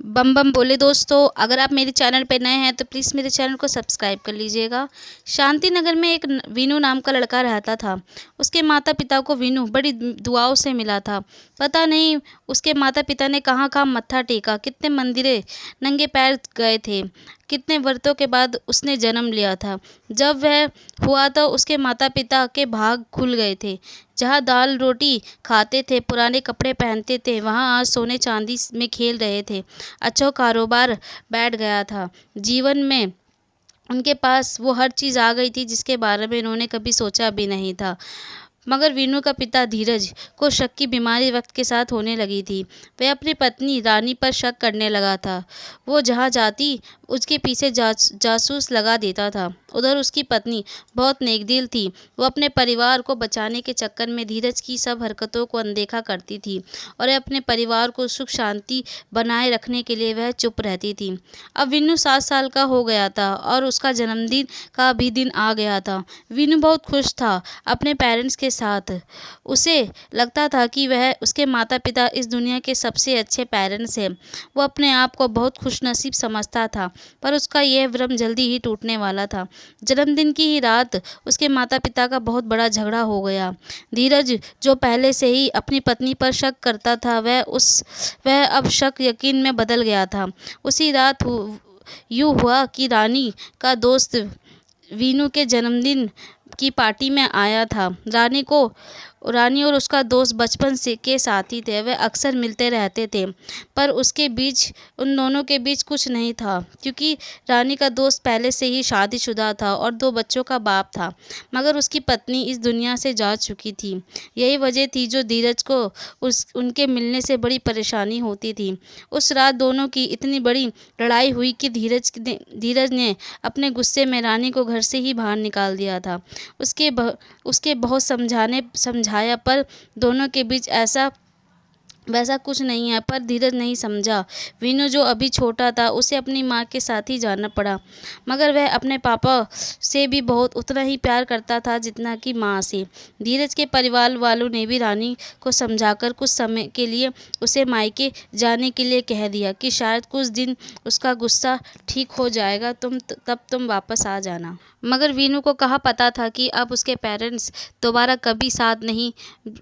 बम बम बोले दोस्तों। अगर आप मेरे चैनल पे नए हैं तो प्लीज़ मेरे चैनल को सब्सक्राइब कर लीजिएगा। शांति नगर में एक वीनू नाम का लड़का रहता था। उसके माता पिता को वीनू बड़ी दुआओं से मिला था। पता नहीं उसके माता पिता ने कहाँ कहाँ मत्था टेका, कितने मंदिरें नंगे पैर गए थे, कितने व्रतों के बाद उसने जन्म लिया था। जब वह हुआ तो उसके माता पिता के भाग खुल गए थे। जहाँ दाल रोटी खाते थे, पुराने कपड़े पहनते थे, वहाँ आज सोने चांदी में खेल रहे थे। अच्छा कारोबार बैठ गया था। जीवन में उनके पास वो हर चीज़ आ गई थी जिसके बारे में इन्होंने कभी सोचा भी नहीं था। मगर वीनू का पिता धीरज को शक की बीमारी वक्त के साथ होने लगी थी। वह अपनी पत्नी रानी पर शक करने लगा था। वो जहाँ जाती उसके पीछे जासूस लगा देता था। उधर उसकी पत्नी बहुत नेकदिल थी। वो अपने परिवार को बचाने के चक्कर में धीरज की सब हरकतों को अनदेखा करती थी और अपने परिवार को सुख शांति बनाए रखने के लिए वह चुप रहती थी। अब वीनू 7 साल का हो गया था और उसका जन्मदिन का भी दिन आ गया था। वीनू बहुत खुश था अपने पेरेंट्स के साथ। उसे लगता था कि वह उसके माता पिता इस दुनिया के सबसे अच्छे पेरेंट्स हैं। वो अपने आप को बहुत खुशनसीब समझता था, पर उसका यह भ्रम जल्दी ही टूटने वाला था। जन्मदिन की ही रात उसके माता पिता का बहुत बड़ा झगड़ा हो गया। धीरज जो पहले से ही अपनी पत्नी पर शक करता था, वह अब शक यकीन में बदल गया था। उसी रात यूँ हुआ कि रानी का दोस्त वीनू के जन्मदिन की पार्टी में आया था। रानी और उसका दोस्त बचपन से के साथी थे। वे अक्सर मिलते रहते थे, पर उन दोनों के बीच कुछ नहीं था, क्योंकि रानी का दोस्त पहले से ही शादीशुदा था और 2 बच्चों का बाप था, मगर उसकी पत्नी इस दुनिया से जा चुकी थी। यही वजह थी जो धीरज को उनके मिलने से बड़ी परेशानी होती थी। उस रात दोनों की इतनी बड़ी लड़ाई हुई कि धीरज ने अपने गुस्से में रानी को घर से ही बाहर निकाल दिया था। उसके बहुत समझाया, पर दोनों के बीच ऐसा वैसा कुछ नहीं है। पर धीरज नहीं समझा। वीनू जो अभी छोटा था, उसे अपनी माँ के साथ ही जाना पड़ा, मगर वह अपने पापा से भी बहुत उतना ही प्यार करता था जितना कि माँ से। धीरज के परिवार वालों ने भी रानी को समझाकर कुछ समय के लिए उसे मायके जाने के लिए कह दिया कि शायद कुछ दिन उसका गुस्सा ठीक हो जाएगा, तब तुम वापस आ जाना। मगर वीनू को कहाँ पता था कि अब उसके पेरेंट्स दोबारा कभी साथ नहीं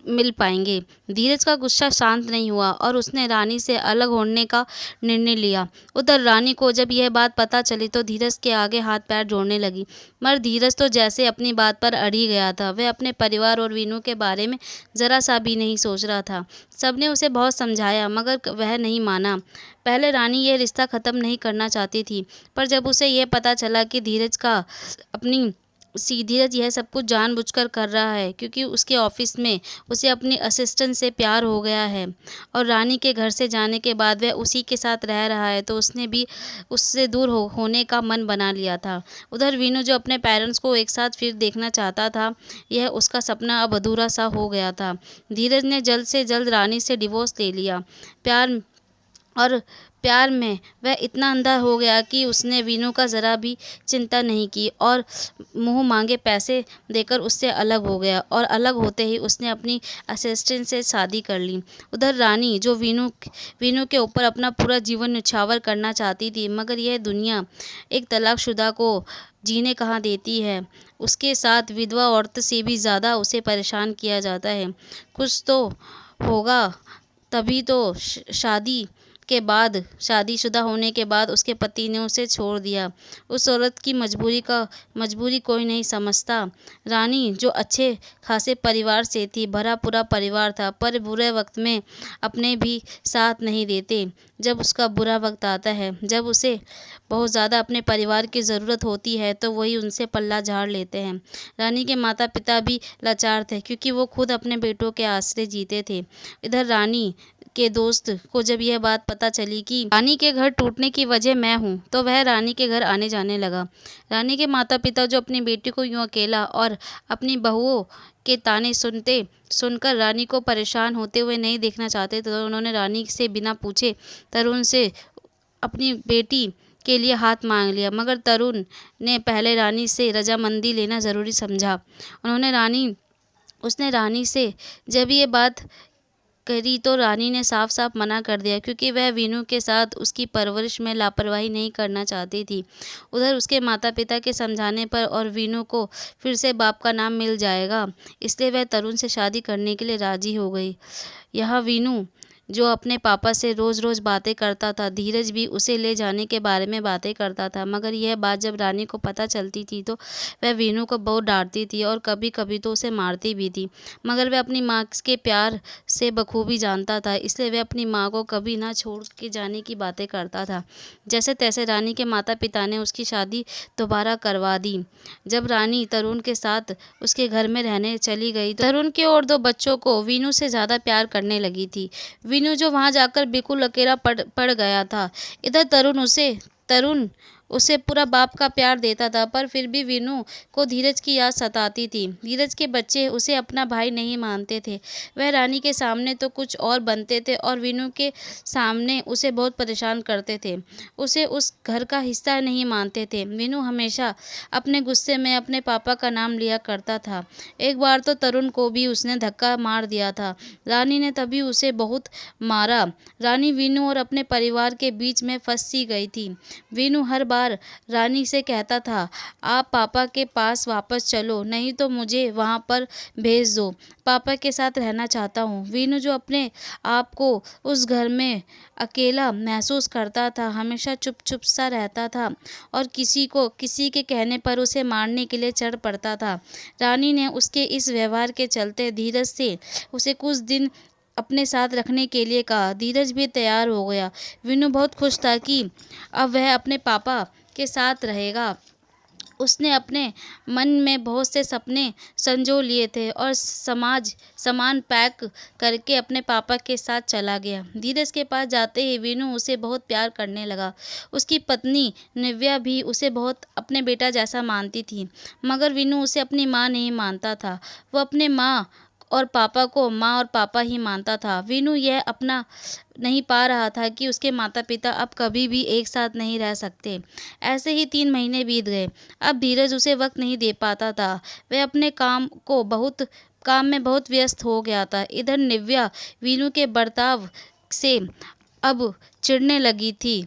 मिल पाएंगे। धीरज का गुस्सा शांत नहीं हुआ और उसने रानी से अलग होने का निर्णय लिया। उधर रानी को जब यह बात पता चली तो धीरज के आगे हाथ पैर जोड़ने लगी, मगर धीरज तो जैसे अपनी बात पर अड़ ही गया था। वह अपने परिवार और वीनू के बारे में ज़रा सा भी नहीं सोच रहा था। सबने उसे बहुत समझाया, मगर वह नहीं माना। पहले रानी यह रिश्ता ख़त्म नहीं करना चाहती थी, पर जब उसे यह पता चला कि धीरज यह सब कुछ जानबूझकर कर रहा है, क्योंकि उसके ऑफिस में उसे अपनी असिस्टेंट से प्यार हो गया है और रानी के घर से जाने के बाद वह उसी के साथ रह रहा है, तो उसने भी उससे दूर होने का मन बना लिया था। उधर वीनू जो अपने पेरेंट्स को एक साथ फिर देखना चाहता था, यह उसका सपना अब अधूरा सा हो गया था। धीरज ने जल्द से जल्द रानी से डिवोर्स ले लिया। प्यार में वह इतना अंधा हो गया कि उसने वीनू का ज़रा भी चिंता नहीं की और मुँह मांगे पैसे देकर उससे अलग हो गया, और अलग होते ही उसने अपनी असिस्टेंट से शादी कर ली। उधर रानी जो वीनू के ऊपर अपना पूरा जीवन न्यौछावर करना चाहती थी, मगर यह दुनिया एक तलाकशुदा को जीने कहाँ देती है। उसके साथ विधवा औरत से भी ज़्यादा उसे परेशान किया जाता है। कुछ तो होगा, तभी तो शादीशुदा होने के बाद उसके पति ने उसे छोड़ दिया। उस औरत की मजबूरी कोई नहीं समझता। रानी जो अच्छे खासे परिवार से थी, भरा पूरा परिवार था, पर बुरे वक्त में अपने भी साथ नहीं देते। जब उसका बुरा वक्त आता है, जब उसे बहुत ज़्यादा अपने परिवार की ज़रूरत होती है, तो वही उनसे पल्ला झाड़ लेते हैं। रानी के माता पिता भी लाचार थे, क्योंकि वो खुद अपने बेटों के आसरे जीते थे। इधर रानी के दोस्त को जब यह बात पता चली कि रानी के घर टूटने की वजह मैं हूँ, तो वह रानी के घर आने जाने लगा। रानी के माता पिता जो अपनी बेटी को यूँ अकेला और अपनी बहुओं के ताने सुनकर रानी को परेशान होते हुए नहीं देखना चाहते, तो उन्होंने रानी से बिना पूछे तरुण से अपनी बेटी के लिए हाथ मांग लिया। मगर तरुण ने पहले रानी से रजामंदी लेना ज़रूरी समझा। उसने रानी से जब ये बात करी तो रानी ने साफ साफ मना कर दिया, क्योंकि वह वीनू के साथ उसकी परवरिश में लापरवाही नहीं करना चाहती थी। उधर उसके माता पिता के समझाने पर और वीनू को फिर से बाप का नाम मिल जाएगा, इसलिए वह तरुण से शादी करने के लिए राजी हो गई। यहाँ वीनू जो अपने पापा से रोज़ रोज़ बातें करता था, धीरज भी उसे ले जाने के बारे में बातें करता था, मगर यह बात जब रानी को पता चलती थी तो वह वीनू को बहुत डांटती थी और कभी कभी तो उसे मारती भी थी। मगर वह अपनी माँ के प्यार से बखूबी जानता था, इसलिए वह अपनी माँ को कभी ना छोड़ के जाने की बातें करता था। जैसे तैसे रानी के माता पिता ने उसकी शादी दोबारा करवा दी। जब रानी तरुण के साथ उसके घर में रहने चली गई तो तरुण के और 2 बच्चों को वीनू से ज़्यादा प्यार करने लगी थी। वीनू जो वहाँ जाकर बिल्कुल अकेला पड़ गया था। इधर तरुण उसे पूरा बाप का प्यार देता था, पर फिर भी वीनू को धीरज की याद सताती थी। धीरज के बच्चे उसे अपना भाई नहीं मानते थे। वह रानी के सामने तो कुछ और बनते थे और वीनू के सामने उसे बहुत परेशान करते थे। उसे उस घर का हिस्सा नहीं मानते थे। वीनू हमेशा अपने गुस्से में अपने पापा का नाम लिया करता था। एक बार तो तरुण को भी उसने धक्का मार दिया था। रानी ने तभी उसे बहुत मारा। रानी वीनू और अपने परिवार के बीच में फंस सी गई थी। वीनू हर बार रानी से कहता था, आप पापा के पास वापस चलो, नहीं तो मुझे वहाँ पर भेज दो। पापा के साथ रहना चाहता हूँ। वीनू जो अपने आप को उस घर में अकेला महसूस करता था, हमेशा चुप चुप सा रहता था और किसी के कहने पर उसे मारने के लिए चढ़ पड़ता था। रानी ने उसके इस व्यवहार के चलते धीरज से उसे कुछ दिन अपने साथ रखने के लिए कहा। धीरज भी तैयार हो गया। वीनू बहुत खुश था कि अब वह अपने पापा के साथ रहेगा। उसने अपने मन में बहुत से सपने संजो लिए थे और सामान पैक करके अपने पापा के साथ चला गया। धीरज के पास जाते ही वीनू उसे बहुत प्यार करने लगा। उसकी पत्नी निव्या भी उसे बहुत अपने बेटा जैसा मानती थी, मगर वीनू उसे अपनी माँ नहीं मानता था। वो अपने माँ और पापा को माँ और पापा ही मानता था। वीनू यह अपना नहीं पा रहा था कि उसके माता पिता अब कभी भी एक साथ नहीं रह सकते। ऐसे ही 3 महीने बीत गए। अब धीरज उसे वक्त नहीं दे पाता था। वह अपने काम में बहुत व्यस्त हो गया था। इधर निव्या वीनू के बर्ताव से अब चिढ़ने लगी थी।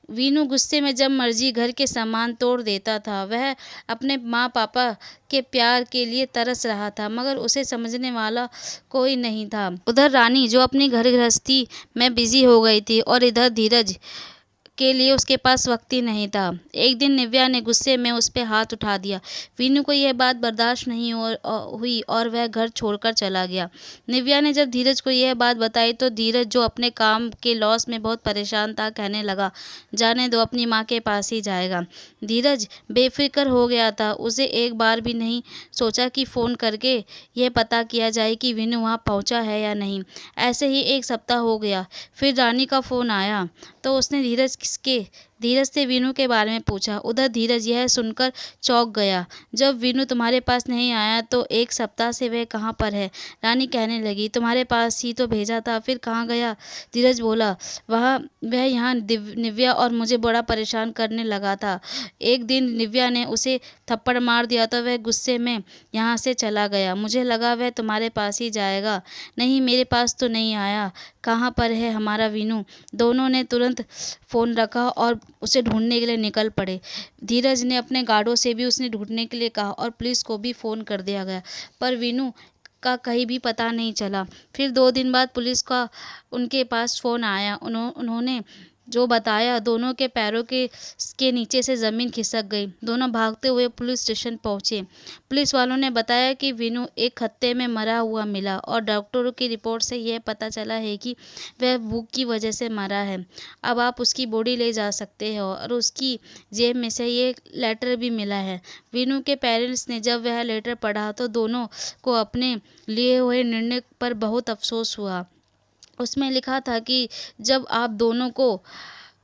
वीनू गुस्से में जब मर्जी घर के सामान तोड़ देता था। वह अपने माँ पापा के प्यार के लिए तरस रहा था, मगर उसे समझने वाला कोई नहीं था। उधर रानी जो अपनी घर गृहस्थी में बिजी हो गई थी और इधर धीरज के लिए उसके पास वक्त ही नहीं था। एक दिन निव्या ने गुस्से में उस पर हाथ उठा दिया। वीनू को यह बात बर्दाश्त नहीं हुई और वह घर छोड़कर चला गया। निव्या ने जब धीरज को यह बात बताई तो धीरज जो अपने काम के लॉस में बहुत परेशान था, कहने लगा, जाने दो, अपनी माँ के पास ही जाएगा। धीरज बेफिक्र हो गया था। उसे एक बार भी नहीं सोचा कि फ़ोन करके यह पता किया जाए कि वीनू वहाँ पहुँचा है या नहीं। ऐसे ही 1 सप्ताह हो गया। फिर रानी का फ़ोन आया तो उसने धीरज से वीनू के बारे में पूछा। उधर धीरज यह सुनकर चौंक गया। जब वीनू तुम्हारे पास नहीं आया तो 1 सप्ताह से वह कहाँ पर है? रानी कहने लगी, तुम्हारे पास ही तो भेजा था, फिर कहाँ गया? धीरज बोला, वह यहाँ निव्या और मुझे बड़ा परेशान करने लगा था। एक दिन निव्या ने उसे थप्पड़ मार दिया तो वह गुस्से में यहाँ से चला गया। मुझे लगा वह तुम्हारे पास ही जाएगा। नहीं, मेरे पास तो नहीं आया। कहाँ पर है हमारा वीनू? दोनों ने तुरंत फ़ोन रखा और उसे ढूंढने के लिए निकल पड़े। धीरज ने अपने गार्डों से भी उसे ढूंढने के लिए कहा और पुलिस को भी फ़ोन कर दिया गया, पर वीनू का कहीं भी पता नहीं चला। फिर 2 दिन बाद पुलिस का उनके पास फ़ोन आया। उन्होंने जो बताया, दोनों के पैरों के नीचे से ज़मीन खिसक गई। दोनों भागते हुए पुलिस स्टेशन पहुंचे। पुलिस वालों ने बताया कि वीनू एक खत्ते में मरा हुआ मिला और डॉक्टरों की रिपोर्ट से यह पता चला है कि वह भूख की वजह से मरा है। अब आप उसकी बॉडी ले जा सकते हो और उसकी जेब में से ये लेटर भी मिला है। वीनू के पेरेंट्स ने जब वह लेटर पढ़ा तो दोनों को अपने लिए हुए निर्णय पर बहुत अफसोस हुआ। उसमें लिखा था कि जब आप दोनों को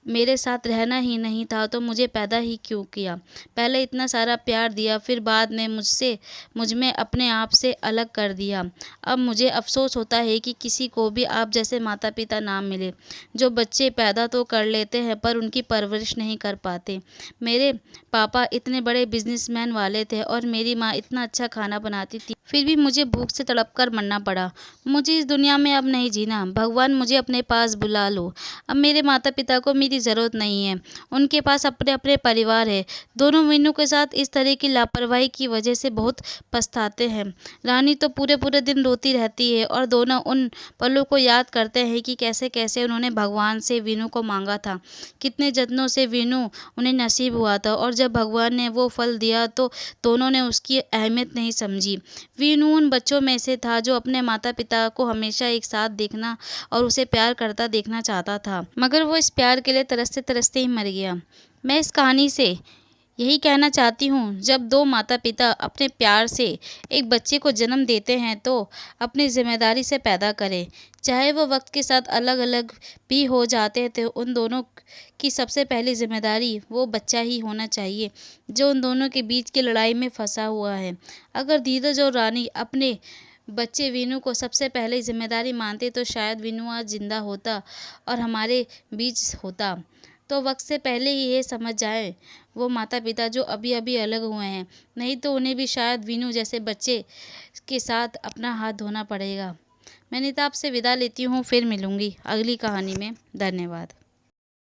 मेरे साथ रहना ही नहीं था तो मुझे पैदा ही क्यों किया। पहले इतना सारा प्यार दिया, फिर बाद में मुझ में अपने आप से अलग कर दिया। अब मुझे अफ़सोस होता है कि किसी को भी आप जैसे माता-पिता ना मिले, जो बच्चे पैदा तो कर लेते हैं पर उनकी परवरिश नहीं कर पाते। मेरे पापा इतने बड़े बिज़नेसमैन वाले थे और मेरी माँ इतना अच्छा खाना बनाती थी, फिर भी मुझे भूख से तड़प कर मरना पड़ा। मुझे इस दुनिया में अब नहीं जीना। भगवान मुझे अपने पास बुला लो। अब मेरे माता-पिता को मेरी ज़रूरत नहीं है। उनके पास अपने-अपने परिवार है। दोनों मीनू के साथ इस तरह की लापरवाही की वजह से बहुत पछताते हैं। रानी तो पूरे-पूरे दिन रोती रहती है और दोनों उन पलों को याद करते हैं कि कैसे-कैसे उन्होंने भगवान से वीनू को माँगा था। कितने जतनों से वीनू उन्हें नसीब हुआ था और जब भगवान ने वो फल दिया तो दोनों ने उसकी अहमियत नहीं समझी। वीनू उन बच्चों में से था जो अपने माता-पिता को हमेशा एक साथ देखना और उसे प्यार करता देखना चाहता था, मगर वो इस प्यार के लिए तरसते-तरसते ही मर गया। मैं इस कहानी से यही कहना चाहती हूँ, जब दो माता-पिता अपने प्यार से एक बच्चे को जन्म देते हैं तो अपनी ज़िम्मेदारी से पैदा करें। चाहे वो वक्त के साथ अलग-अलग भी हो जाते हैं तो उन दोनों की सबसे पहली ज़िम्मेदारी वो बच्चा ही होना चाहिए जो उन दोनों के बीच की लड़ाई में फंसा हुआ है। अगर धीरज और रानी अपने बच्चे वीनू को सबसे पहले ज़िम्मेदारी मानते तो शायद वीनू आज ज़िंदा होता और हमारे बीच होता। तो वक्त से पहले ही ये समझ जाएं वो माता-पिता जो अभी-अभी अलग हुए हैं, नहीं तो उन्हें भी शायद वीनू जैसे बच्चे के साथ अपना हाथ धोना पड़ेगा। मैं नीता आपसे विदा लेती हूँ, फिर मिलूँगी अगली कहानी में। धन्यवाद।